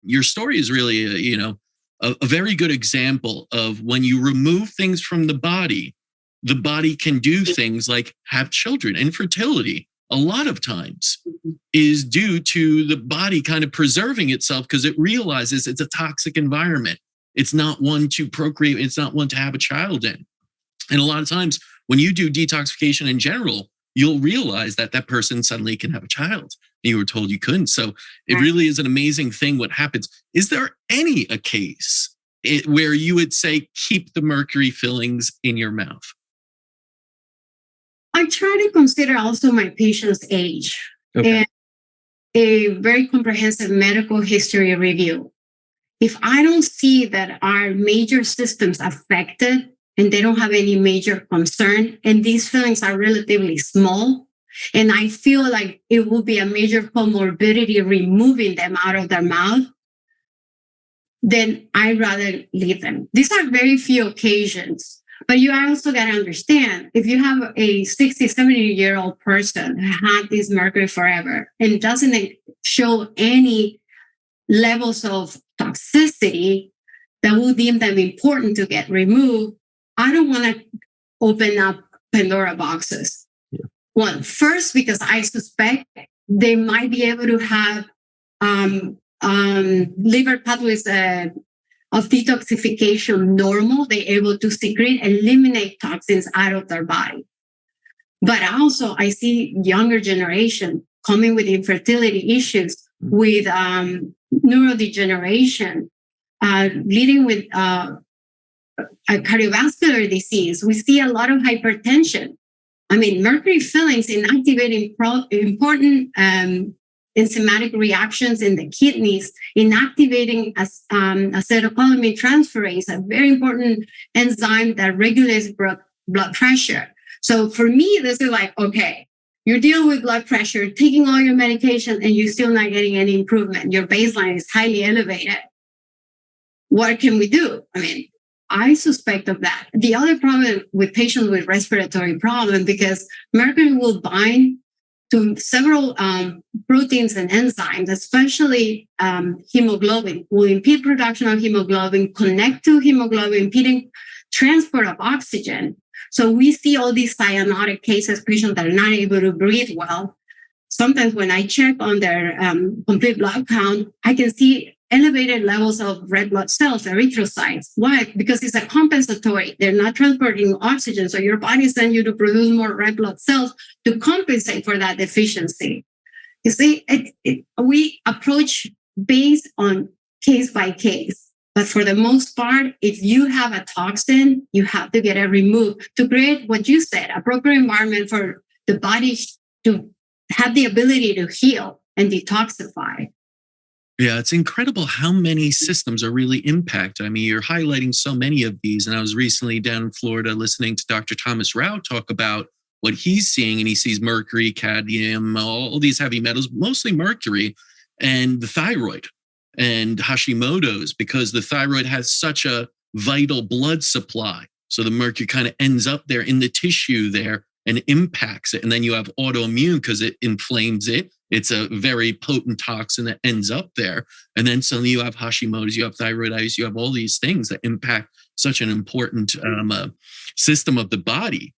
Your story is really, a very good example of when you remove things from the body can do things like have children. Infertility, a lot of times, is due to the body kind of preserving itself because it realizes it's a toxic environment. It's not one to procreate, it's not one to have a child in. And a lot of times when you do detoxification in general, you'll realize that that person suddenly can have a child. And you were told you couldn't. So it really is an amazing thing what happens. Is there a case where you would say, keep the mercury fillings in your mouth? I try to consider also my patient's age and a very comprehensive medical history review. If I don't see that our major systems affected and they don't have any major concern, and these fillings are relatively small, and I feel like it will be a major comorbidity removing them out of their mouth, then I'd rather leave them. These are very few occasions. But you also got to understand, if you have a 60, 70-year-old person who had this mercury forever and doesn't show any levels of toxicity that will deem them important to get removed, I don't want to open up Pandora boxes. Yeah. Well, first, because I suspect they might be able to have liver pathways of detoxification normal. They're able to secrete, eliminate toxins out of their body. But also, I see younger generation coming with infertility issues, with neurodegeneration, leading with a cardiovascular disease. We see a lot of hypertension. I mean, mercury fillings inactivating important enzymatic reactions in the kidneys, inactivating acetylcholine transferase, a very important enzyme that regulates blood pressure. So for me, this is like, okay, you're dealing with blood pressure, taking all your medication, and you're still not getting any improvement. Your baseline is highly elevated. What can we do? I mean, I suspect of that. The other problem with patients with respiratory problems, because mercury will bind to several proteins and enzymes, especially hemoglobin, will impede production of hemoglobin, connect to hemoglobin, impeding transport of oxygen. So we see all these cyanotic cases, patients that are not able to breathe well. Sometimes when I check on their complete blood count, I can see elevated levels of red blood cells, erythrocytes. Why? Because it's a compensatory. They're not transporting oxygen. So your body sends you to produce more red blood cells to compensate for that deficiency. You see, we approach based on case by case. But for the most part, if you have a toxin, you have to get it removed to create what you said, a proper environment for the body to have the ability to heal and detoxify. Yeah, it's incredible how many systems are really impacted. I mean, you're highlighting so many of these. And I was recently down in Florida listening to Dr. Thomas Rao talk about what he's seeing. And he sees mercury, cadmium, all these heavy metals, mostly mercury, and the thyroid and Hashimoto's, because the thyroid has such a vital blood supply. So the mercury kind of ends up there in the tissue there and impacts it. And then you have autoimmune because it inflames it. It's a very potent toxin that ends up there. And then suddenly you have Hashimoto's, you have thyroiditis, you have all these things that impact such an important system of the body.